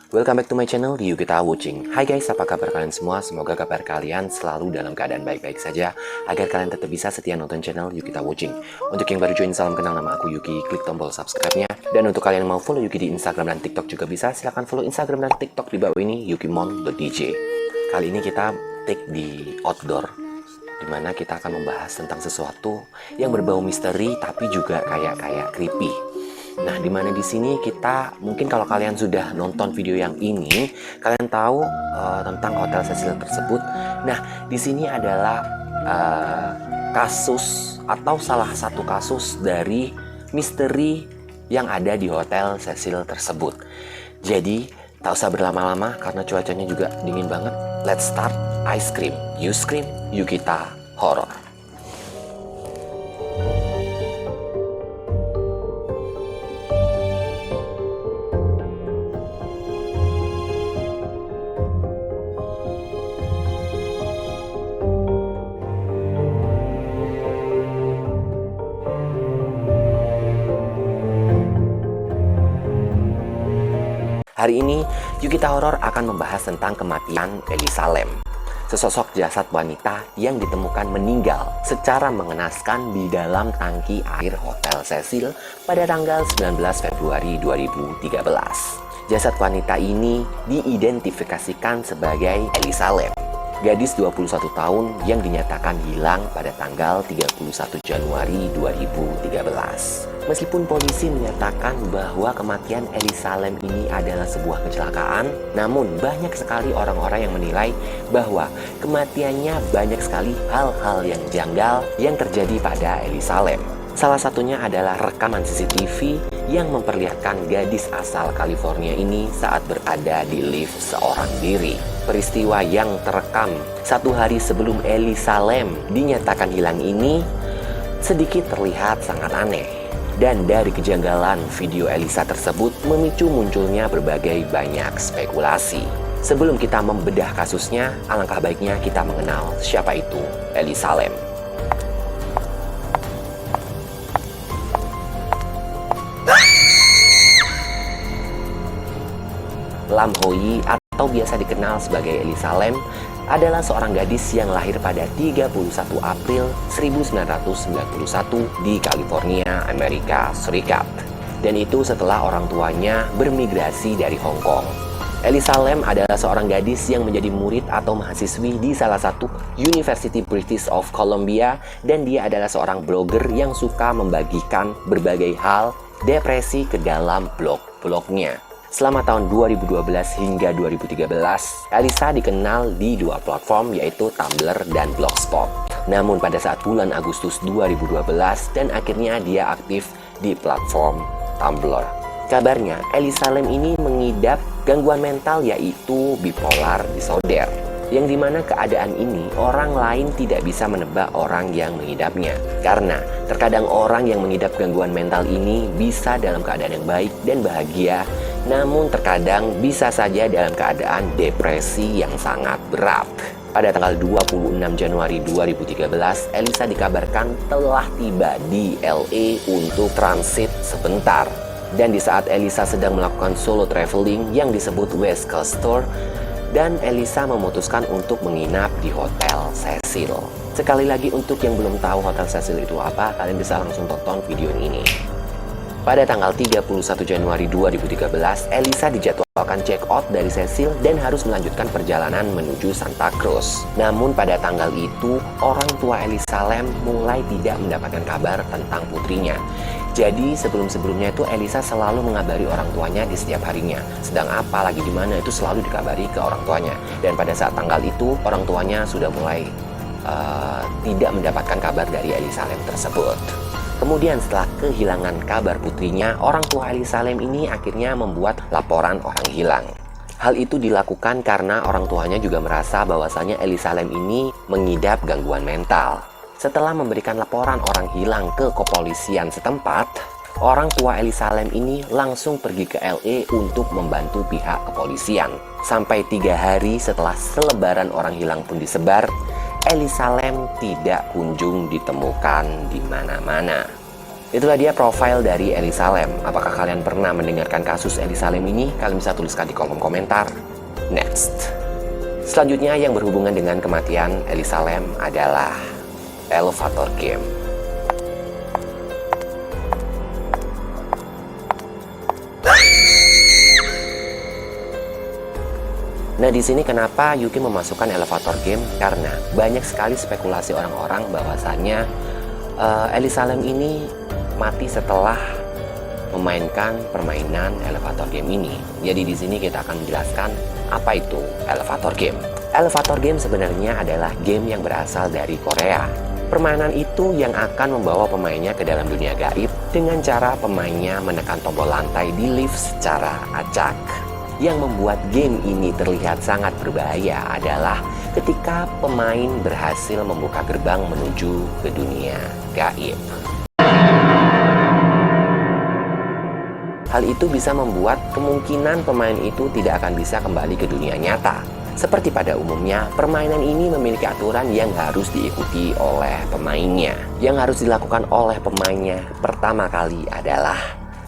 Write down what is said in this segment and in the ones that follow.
Welcome back to my channel, Yukita Watching. Hai guys, apa kabar kalian semua? Semoga kabar kalian selalu dalam keadaan baik-baik saja, agar kalian tetap bisa setia nonton channel Yukita Watching. Untuk yang baru join, salam kenal, nama aku Yuki. Klik tombol subscribe-nya. Dan untuk kalian yang mau follow Yuki di Instagram dan TikTok juga bisa, silahkan follow Instagram dan TikTok di bawah ini, yukimon.dj. Kali ini kita take di outdoor, dimana kita akan membahas tentang sesuatu yang berbau misteri tapi juga kayak creepy. Nah, dimana di sini kita mungkin kalau kalian sudah nonton video yang ini, kalian tahu tentang Hotel Cecil tersebut. Nah, di sini adalah kasus atau salah satu kasus dari misteri yang ada di Hotel Cecil tersebut. Jadi, tak usah berlama-lama karena cuacanya juga dingin banget. Let's start. Ice cream, you scream, Yukita Horror. Hari ini, Yukita Horror akan membahas tentang kematian Elisa Lam, sesosok jasad wanita yang ditemukan meninggal secara mengenaskan di dalam tangki air Hotel Cecil pada tanggal 19 Februari 2013. Jasad wanita ini diidentifikasikan sebagai Elisa Lam, gadis 21 tahun yang dinyatakan hilang pada tanggal 31 Januari 2013. Meskipun polisi menyatakan bahwa kematian Elisa Lam ini adalah sebuah kecelakaan, namun banyak sekali orang-orang yang menilai bahwa kematiannya banyak sekali hal-hal yang janggal yang terjadi pada Elisa Lam. Salah satunya adalah rekaman CCTV yang memperlihatkan gadis asal California ini saat berada di lift seorang diri. Peristiwa yang terekam satu hari sebelum Elisa Lam dinyatakan hilang ini sedikit terlihat sangat aneh. Dan dari kejanggalan video Elisa tersebut memicu munculnya berbagai banyak spekulasi. Sebelum kita membedah kasusnya, alangkah baiknya kita mengenal siapa itu Elisa Lam. Lam Hoi atau biasa dikenal sebagai Elisa Lam adalah seorang gadis yang lahir pada 31 April 1991 di California, Amerika Serikat. Dan itu setelah orang tuanya bermigrasi dari Hong Kong. Elisa Lam adalah seorang gadis yang menjadi murid atau mahasiswi di salah satu University British of Columbia, dan dia adalah seorang blogger yang suka membagikan berbagai hal depresi ke dalam blog-blognya. Selama tahun 2012 hingga 2013, Elisa dikenal di dua platform yaitu Tumblr dan Blogspot. Namun pada saat bulan Agustus 2012 dan akhirnya dia aktif di platform Tumblr. Kabarnya Elisa Lam ini mengidap gangguan mental yaitu bipolar disorder, yang dimana keadaan ini orang lain tidak bisa menebak orang yang mengidapnya. Karena terkadang orang yang mengidap gangguan mental ini bisa dalam keadaan yang baik dan bahagia, namun terkadang bisa saja dalam keadaan depresi yang sangat berat. Pada tanggal 26 Januari 2013, Elisa dikabarkan telah tiba di LA untuk transit sebentar. Dan di saat Elisa sedang melakukan solo traveling yang disebut West Coast Tour, dan Elisa memutuskan untuk menginap di Hotel Cecil. Sekali lagi untuk yang belum tahu Hotel Cecil itu apa, kalian bisa langsung tonton video ini. Pada tanggal 31 Januari 2013, Elisa dijadwalkan check out dari Cecil dan harus melanjutkan perjalanan menuju Santa Cruz. Namun pada tanggal itu, orang tua Elisa Lam mulai tidak mendapatkan kabar tentang putrinya. Jadi sebelum-sebelumnya itu Elisa selalu mengabari orang tuanya di setiap harinya. Sedang apa, lagi di mana, itu selalu dikabari ke orang tuanya. Dan pada saat tanggal itu, orang tuanya sudah mulai tidak mendapatkan kabar dari Elisa Lam tersebut. Kemudian setelah kehilangan kabar putrinya, orang tua Elisa Lam ini akhirnya membuat laporan orang hilang. Hal itu dilakukan karena orang tuanya juga merasa bahwasanya Elisa Lam ini mengidap gangguan mental. Setelah memberikan laporan orang hilang ke kepolisian setempat, orang tua Elisa Lam ini langsung pergi ke LA untuk membantu pihak kepolisian. Sampai 3 hari setelah selebaran orang hilang pun disebar, Elisa Lam tidak kunjung ditemukan di mana-mana. Itulah dia profil dari Elisa Lam. Apakah kalian pernah mendengarkan kasus Elisa Lam ini? Kalian bisa tuliskan di kolom komentar. Next. Selanjutnya yang berhubungan dengan kematian Elisa Lam adalah elevator game. Nah, di sini kenapa Yuki memasukkan elevator game? Karena banyak sekali spekulasi orang-orang bahwasannya Elisa Lam ini mati setelah memainkan permainan elevator game ini. Jadi di sini kita akan menjelaskan apa itu elevator game. Elevator game sebenarnya adalah game yang berasal dari Korea. Permainan itu yang akan membawa pemainnya ke dalam dunia gaib dengan cara pemainnya menekan tombol lantai di lift secara acak. Yang membuat game ini terlihat sangat berbahaya adalah ketika pemain berhasil membuka gerbang menuju ke dunia gaib. Hal itu bisa membuat kemungkinan pemain itu tidak akan bisa kembali ke dunia nyata. Seperti pada umumnya, permainan ini memiliki aturan yang harus diikuti oleh pemainnya. Yang harus dilakukan oleh pemainnya pertama kali adalah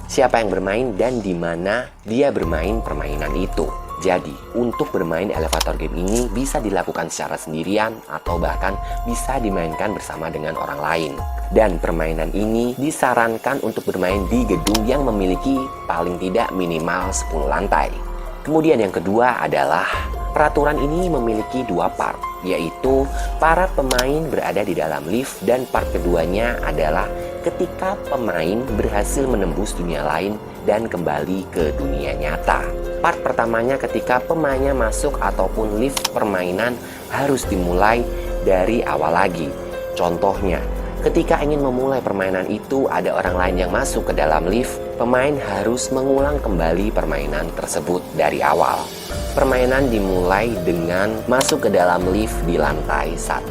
siapa yang bermain dan di mana dia bermain permainan itu. Jadi, untuk bermain elevator game ini bisa dilakukan secara sendirian atau bahkan bisa dimainkan bersama dengan orang lain. Dan permainan ini disarankan untuk bermain di gedung yang memiliki paling tidak minimal 10 lantai. Kemudian yang kedua adalah peraturan ini memiliki dua part, yaitu para pemain berada di dalam lift dan part keduanya adalah ketika pemain berhasil menembus dunia lain dan kembali ke dunia nyata. Part pertamanya ketika pemainnya masuk ataupun lift permainan harus dimulai dari awal lagi. Contohnya, ketika ingin memulai permainan itu ada orang lain yang masuk ke dalam lift, pemain harus mengulang kembali permainan tersebut dari awal. Permainan dimulai dengan masuk ke dalam lift di lantai 1.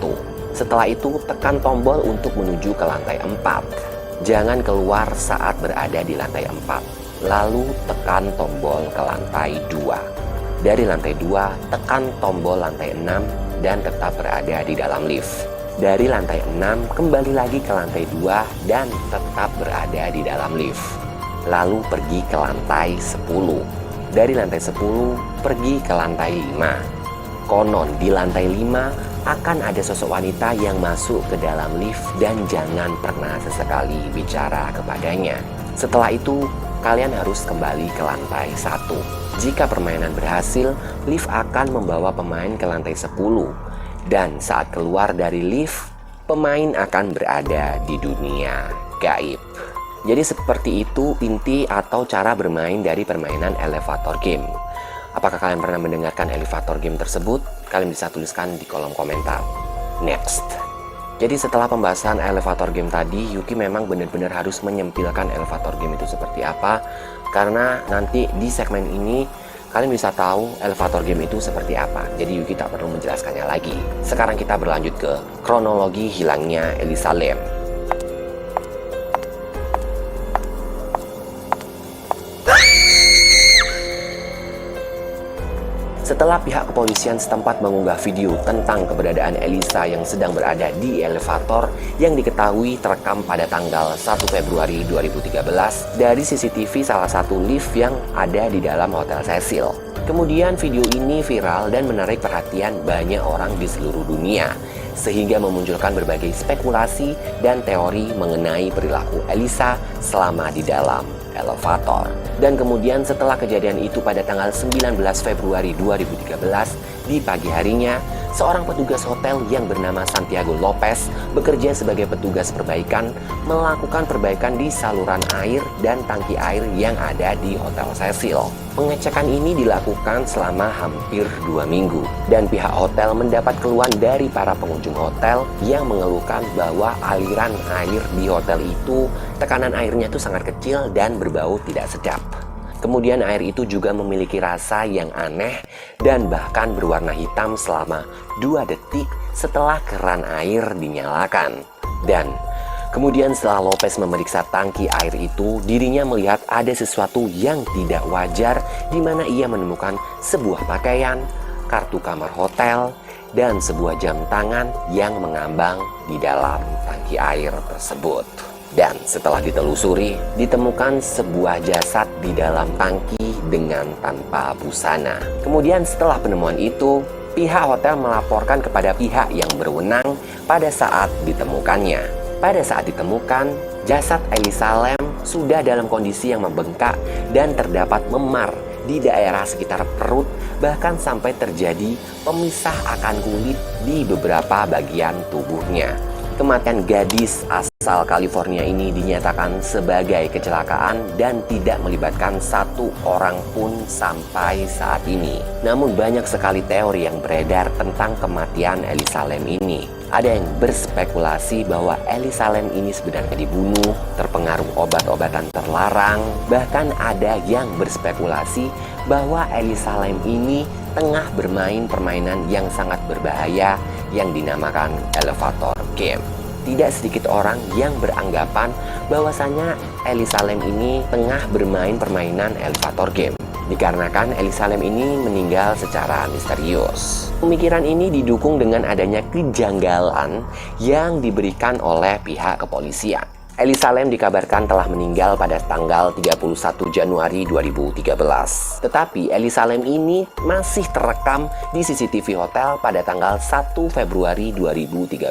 Setelah itu tekan tombol untuk menuju ke lantai 4. Jangan keluar saat berada di lantai 4. Lalu tekan tombol ke lantai 2. Dari lantai 2 tekan tombol lantai 6 dan tetap berada di dalam lift. Dari lantai 6 kembali lagi ke lantai 2 dan tetap berada di dalam lift. Lalu pergi ke lantai 10. Dari lantai 10 pergi ke lantai 5. Konon di lantai 5 akan ada sosok wanita yang masuk ke dalam lift dan jangan pernah sesekali bicara kepadanya. Setelah itu, kalian harus kembali ke lantai 1. Jika permainan berhasil, lift akan membawa pemain ke lantai 10. Dan saat keluar dari lift, pemain akan berada di dunia gaib. Jadi seperti itu inti atau cara bermain dari permainan elevator game. Apakah kalian pernah mendengarkan elevator game tersebut? Kalian bisa tuliskan di kolom komentar. Next. Jadi setelah pembahasan elevator game tadi, Yuki memang benar-benar harus menyempilkan elevator game itu seperti apa. Karena nanti di segmen ini kalian bisa tahu elevator game itu seperti apa. Jadi Yuki tak perlu menjelaskannya lagi. Sekarang kita berlanjut ke kronologi hilangnya Elisa Lam. Setelah pihak kepolisian setempat mengunggah video tentang keberadaan Elisa yang sedang berada di elevator yang diketahui terekam pada tanggal 1 Februari 2013 dari CCTV salah satu lift yang ada di dalam Hotel Cecil. Kemudian video ini viral dan menarik perhatian banyak orang di seluruh dunia, sehingga memunculkan berbagai spekulasi dan teori mengenai perilaku Elisa selama di dalam elevator. Dan kemudian setelah kejadian itu pada tanggal 19 Februari 2013 di pagi harinya, seorang petugas hotel yang bernama Santiago Lopez bekerja sebagai petugas perbaikan melakukan perbaikan di saluran air dan tangki air yang ada di Hotel Cecil. Pengecekan ini dilakukan selama hampir 2 minggu dan pihak hotel mendapat keluhan dari para pengunjung hotel yang mengeluhkan bahwa aliran air di hotel itu tekanan airnya itu sangat kecil dan berbau tidak sedap. Kemudian air itu juga memiliki rasa yang aneh dan bahkan berwarna hitam selama 2 detik setelah keran air dinyalakan. Dan kemudian setelah Lopez memeriksa tangki air itu, dirinya melihat ada sesuatu yang tidak wajar di mana ia menemukan sebuah pakaian, kartu kamar hotel, dan sebuah jam tangan yang mengambang di dalam tangki air tersebut. Dan setelah ditelusuri, ditemukan sebuah jasad di dalam tangki dengan tanpa busana. Kemudian setelah penemuan itu, pihak hotel melaporkan kepada pihak yang berwenang pada saat ditemukannya. Pada saat ditemukan, jasad Elisa Lam sudah dalam kondisi yang membengkak dan terdapat memar di daerah sekitar perut, bahkan sampai terjadi pemisah akan kulit di beberapa bagian tubuhnya. Kematian gadis asal California ini dinyatakan sebagai kecelakaan dan tidak melibatkan satu orang pun sampai saat ini. Namun banyak sekali teori yang beredar tentang kematian Elisa Lam ini. Ada yang berspekulasi bahwa Elisa Lam ini sebenarnya dibunuh, terpengaruh obat-obatan terlarang. Bahkan ada yang berspekulasi bahwa Elisa Lam ini tengah bermain permainan yang sangat berbahaya yang dinamakan elevator game. Tidak sedikit orang yang beranggapan bahwasanya Elisa Lam ini tengah bermain permainan elevator game, dikarenakan Elisa Lam ini meninggal secara misterius. Pemikiran ini didukung dengan adanya kejanggalan yang diberikan oleh pihak kepolisian. Elisa Lam dikabarkan telah meninggal pada tanggal 31 Januari 2013. Tetapi Elisa Lam ini masih terekam di CCTV hotel pada tanggal 1 Februari 2013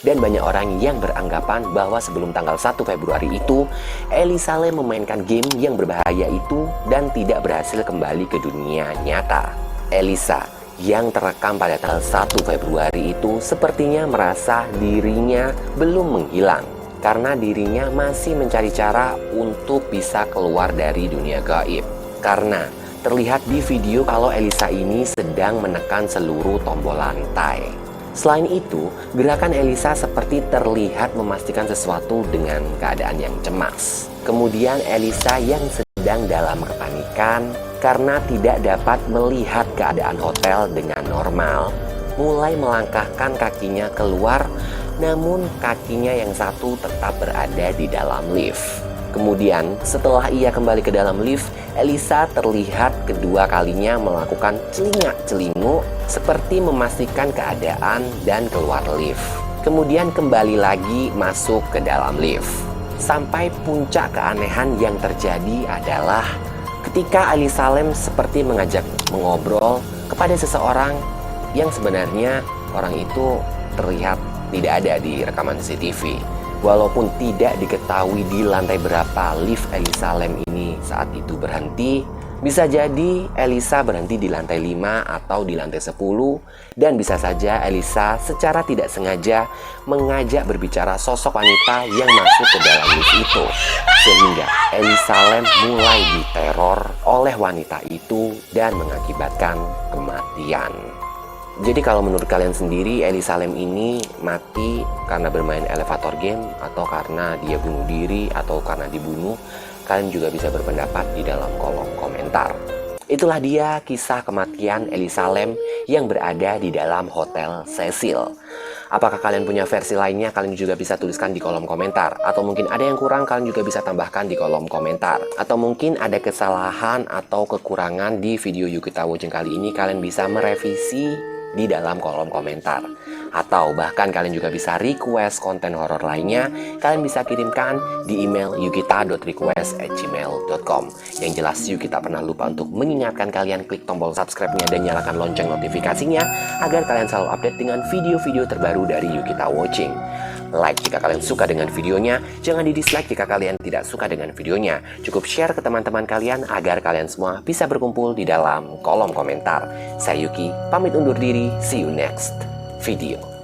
dan banyak orang yang beranggapan bahwa sebelum tanggal 1 Februari itu Elisa Lam memainkan game yang berbahaya itu dan tidak berhasil kembali ke dunia nyata. Elisa yang terekam pada tanggal 1 Februari itu sepertinya merasa dirinya belum menghilang, karena dirinya masih mencari cara untuk bisa keluar dari dunia gaib. Karena terlihat di video kalau Elisa ini sedang menekan seluruh tombol lantai. Selain itu, gerakan Elisa seperti terlihat memastikan sesuatu dengan keadaan yang cemas. Kemudian Elisa yang sedang dalam kepanikan karena tidak dapat melihat keadaan hotel dengan normal, mulai melangkahkan kakinya keluar, namun kakinya yang satu tetap berada di dalam lift. Kemudian setelah ia kembali ke dalam lift, Elisa terlihat kedua kalinya melakukan celingak-celinguk seperti memastikan keadaan dan keluar lift. Kemudian kembali lagi masuk ke dalam lift. Sampai puncak keanehan yang terjadi adalah ketika Elisa Lam seperti mengajak mengobrol kepada seseorang yang sebenarnya orang itu terlihat tidak ada di rekaman CCTV. Walaupun tidak diketahui di lantai berapa lift Elisa Lam ini saat itu berhenti, bisa jadi Elisa berhenti di lantai 5 atau di lantai 10, dan bisa saja Elisa secara tidak sengaja mengajak berbicara sosok wanita yang masuk ke dalam lift itu, sehingga Elisa Lam mulai diteror oleh wanita itu dan mengakibatkan kematian. Jadi kalau menurut kalian sendiri, Elisa Lam ini mati karena bermain elevator game, atau karena dia bunuh diri, atau karena dibunuh? Kalian juga bisa berpendapat di dalam kolom komentar. Itulah dia kisah kematian Elisa Lam yang berada di dalam Hotel Cecil. Apakah kalian punya versi lainnya? Kalian juga bisa tuliskan di kolom komentar. Atau mungkin ada yang kurang, kalian juga bisa tambahkan di kolom komentar. Atau mungkin ada kesalahan atau kekurangan di video Yukita Watching kali ini, kalian bisa merevisi di dalam kolom komentar. Atau bahkan kalian juga bisa request konten horor lainnya, kalian bisa kirimkan di email yukita.request@gmail.com. Yang jelas Yukita pernah lupa untuk mengingatkan kalian klik tombol subscribe-nya dan nyalakan lonceng notifikasinya agar kalian selalu update dengan video-video terbaru dari Yukita Watching. Like jika kalian suka dengan videonya, jangan di dislike jika kalian tidak suka dengan videonya. Cukup share ke teman-teman kalian agar kalian semua bisa berkumpul di dalam kolom komentar. Saya Yuki, pamit undur diri, see you next video.